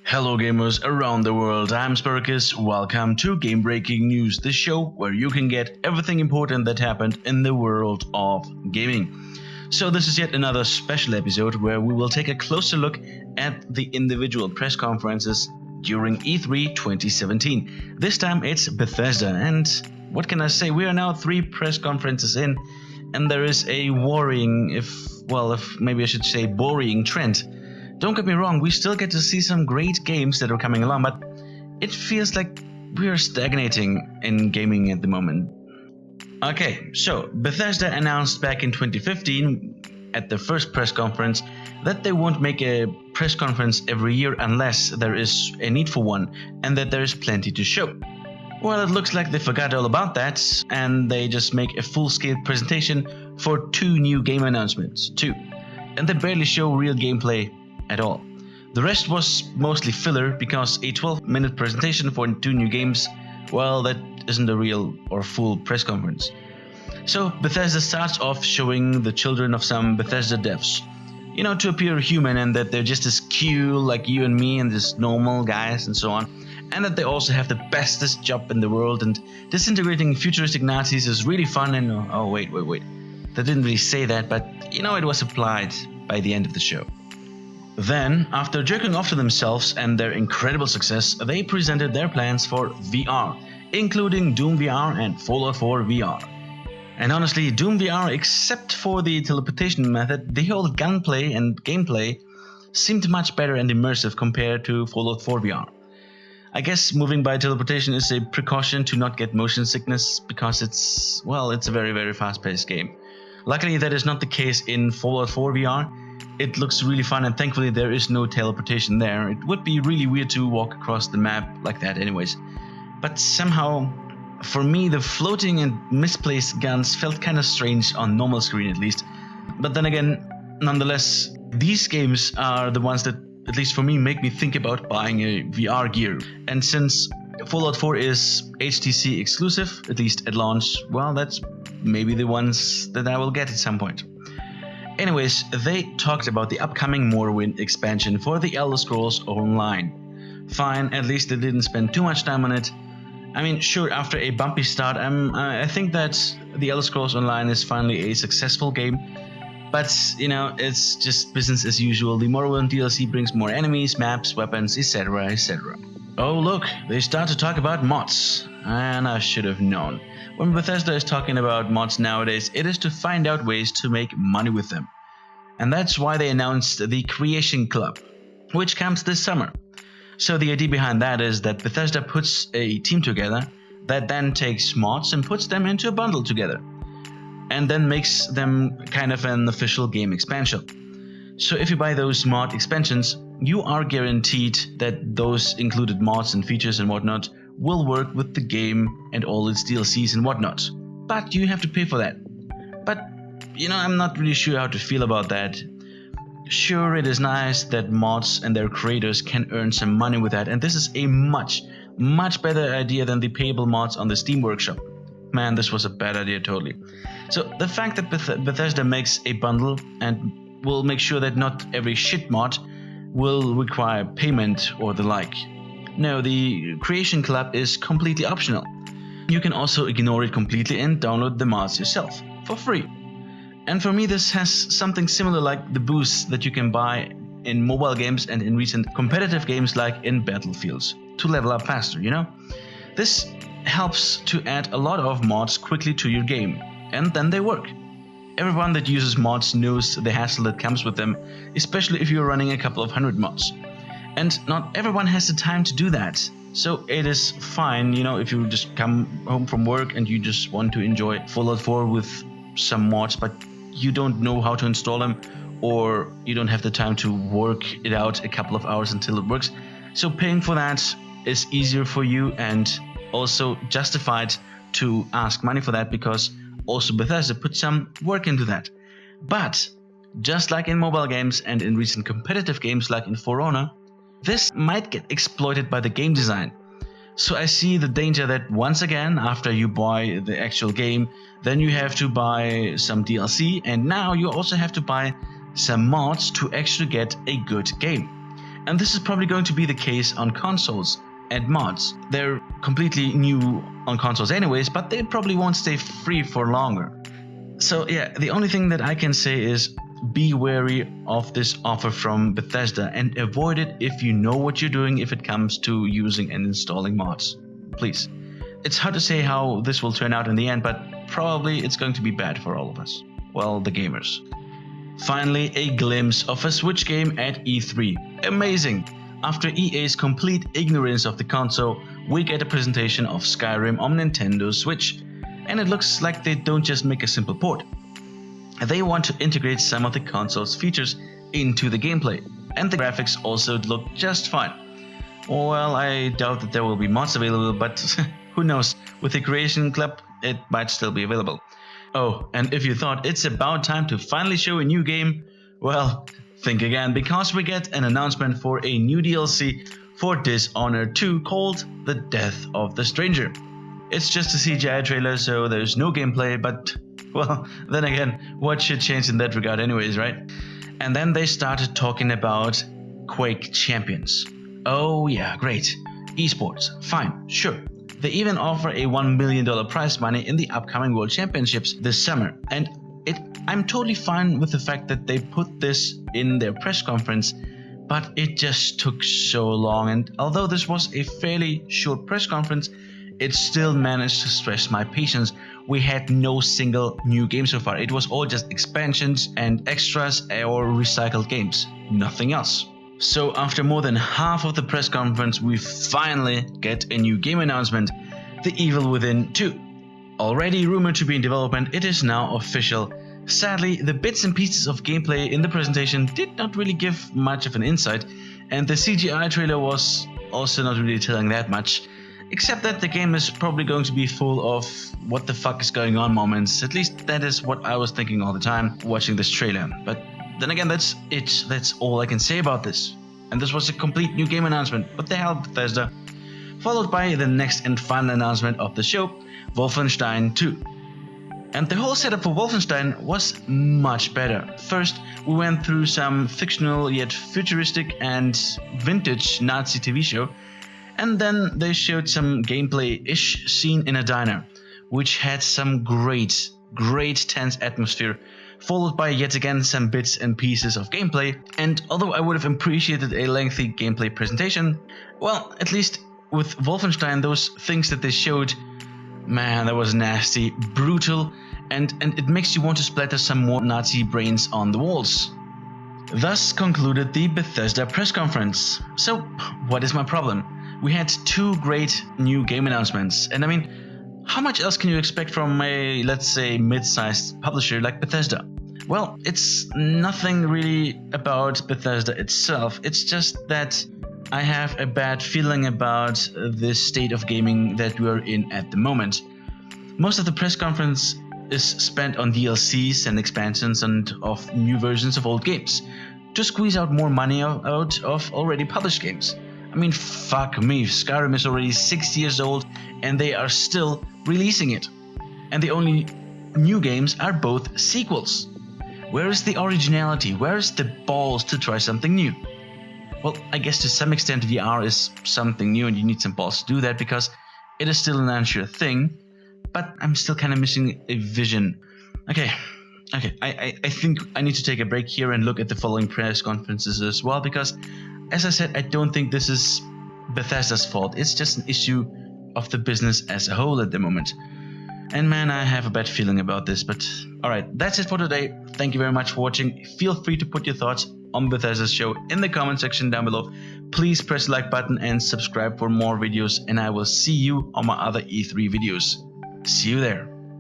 Hello gamers around the world, I'm Sparkus. Welcome to Game Breaking News, the show where you can get everything important that happened in the world of gaming. So this is yet another special episode where we will take a closer look at the individual press conferences during E3 2017. This time it's Bethesda, and what can I say, we are now 3 press conferences in, and there is a worrying, if maybe I should say boring trend. Don't get me wrong, we still get to see some great games that are coming along, but it feels like we are stagnating in gaming at the moment. Okay, so Bethesda announced back in 2015 at the first press conference that they won't make a press conference every year unless there is a need for one and that there is plenty to show. Well, it looks like they forgot all about that and they just make a full-scale presentation for 2 new game announcements, and they barely show real gameplay at all. The rest was mostly filler because a 12-minute presentation for 2 new games, well, that isn't a real or full press conference. So Bethesda starts off showing the children of some Bethesda devs, to appear human and that they're just as cute like you and me and just normal guys and so on, and that they also have the bestest job in the world, and disintegrating futuristic Nazis is really fun. And oh wait, they didn't really say that, but it was applied by the end of the show. Then, after jerking off to themselves and their incredible success, they presented their plans for VR, including Doom VR and Fallout 4 VR. And honestly, Doom VR, except for the teleportation method, the whole gunplay and gameplay seemed much better and immersive compared to Fallout 4 VR. I guess moving by teleportation is a precaution to not get motion sickness because it's a very, very fast-paced game. Luckily, that is not the case in Fallout 4 VR. It looks really fun, and thankfully there is no teleportation there. It would be really weird to walk across the map like that anyways. But somehow, for me, the floating and misplaced guns felt kind of strange on normal screen at least. But then again, nonetheless, these games are the ones that, at least for me, make me think about buying a VR gear. And since Fallout 4 is HTC exclusive, at least at launch, well, that's maybe the ones that I will get at some point. Anyways, they talked about the upcoming Morrowind expansion for the Elder Scrolls Online. Fine, at least they didn't spend too much time on it. I mean, sure, after a bumpy start, I think that the Elder Scrolls Online is finally a successful game. But, it's just business as usual. The Morrowind DLC brings more enemies, maps, weapons, etc, etc. Oh look, they start to talk about mods. And I should have known. When Bethesda is talking about mods nowadays, it is to find out ways to make money with them. And that's why they announced the Creation Club, which comes this summer. So the idea behind that is that Bethesda puts a team together that then takes mods and puts them into a bundle together, and then makes them kind of an official game expansion. So if you buy those mod expansions, you are guaranteed that those included mods and features and whatnot will work with the game and all its DLCs and whatnot. But you have to pay for that. But, I'm not really sure how to feel about that. Sure, it is nice that mods and their creators can earn some money with that, and this is a much, much better idea than the payable mods on the Steam Workshop. Man, this was a bad idea totally. So the fact that Bethesda makes a bundle and will make sure that not every shit mod will require payment or the like. No, the Creation Club is completely optional. You can also ignore it completely and download the mods yourself, for free. And for me this has something similar like the boosts that you can buy in mobile games and in recent competitive games like in Battlefields, to level up faster, This helps to add a lot of mods quickly to your game, and then they work. Everyone that uses mods knows the hassle that comes with them, especially if you're running a couple of 100 mods. And not everyone has the time to do that. So it is fine, if you just come home from work and you just want to enjoy Fallout 4 with some mods, but you don't know how to install them, or you don't have the time to work it out a couple of hours until it works. So paying for that is easier for you and also justified to ask money for that, because also Bethesda put some work into that. But just like in mobile games and in recent competitive games like in For Honor, this might get exploited by the game design. So I see the danger that once again, after you buy the actual game, then you have to buy some DLC, and now you also have to buy some mods to actually get a good game. And this is probably going to be the case on consoles and mods. They're completely new on consoles anyways, but they probably won't stay free for longer. So yeah, the only thing that I can say is be wary of this offer from Bethesda and avoid it if you know what you're doing if it comes to using and installing mods. Please. It's hard to say how this will turn out in the end, but probably it's going to be bad for all of us. Well, the gamers. Finally, a glimpse of a Switch game at E3. Amazing! After EA's complete ignorance of the console, we get a presentation of Skyrim on Nintendo Switch. And it looks like they don't just make a simple port. They want to integrate some of the console's features into the gameplay. And the graphics also look just fine. Well, I doubt that there will be mods available, but who knows, with the Creation Club, it might still be available. Oh, and if you thought it's about time to finally show a new game, well, think again, because we get an announcement for a new DLC for Dishonored 2 called The Death of the Stranger. It's just a CGI trailer, so there's no gameplay, but, well, then again, what should change in that regard anyways, right? And then they started talking about Quake Champions. Oh yeah, great. Esports, fine, sure. They even offer a $1 million prize money in the upcoming World Championships this summer. And I'm totally fine with the fact that they put this in their press conference, but it just took so long. And although this was a fairly short press conference, it still managed to stress my patience. We had no single new game so far. It was all just expansions and extras or recycled games. Nothing else. So after more than half of the press conference, we finally get a new game announcement, The Evil Within 2. Already rumored to be in development, it is now official. Sadly, the bits and pieces of gameplay in the presentation did not really give much of an insight, and the CGI trailer was also not really telling that much, except that the game is probably going to be full of what the fuck is going on moments. At least that is what I was thinking all the time watching this trailer. But then again, that's it. That's all I can say about this. And this was a complete new game announcement. What the hell, Bethesda? Followed by the next and final announcement of the show, Wolfenstein 2. And the whole setup for Wolfenstein was much better. First, we went through some fictional yet futuristic and vintage Nazi TV show, and then they showed some gameplay-ish scene in a diner, which had some great tense atmosphere, followed by yet again some bits and pieces of gameplay. And although I would have appreciated a lengthy gameplay presentation, well, at least with Wolfenstein, those things that they showed, man, that was nasty, brutal, and it makes you want to splatter some more Nazi brains on the walls. Thus concluded the Bethesda Press Conference. So, what is my problem? We had two great new game announcements, and I mean, how much else can you expect from a, let's say, mid-sized publisher like Bethesda? Well, it's nothing really about Bethesda itself, it's just that I have a bad feeling about this state of gaming that we're in at the moment. Most of the press conference is spent on DLCs and expansions and of new versions of old games, to squeeze out more money out of already published games. I mean, fuck me, Skyrim is already 6 years old and they are still releasing it. And the only new games are both sequels. Where is the originality? Where is the balls to try something new? Well, I guess to some extent VR is something new and you need some balls to do that because it is still an unsure thing, but I'm still kind of missing a vision. Okay, I think I need to take a break here and look at the following press conferences as well, because as I said, I don't think this is Bethesda's fault. It's just an issue of the business as a whole at the moment. And man, I have a bad feeling about this, but alright, that's it for today. Thank you very much for watching. Feel free to put your thoughts on Bethesda's show in the comment section down below. Please press the like button and subscribe for more videos, and I will see you on my other E3 videos. See you there.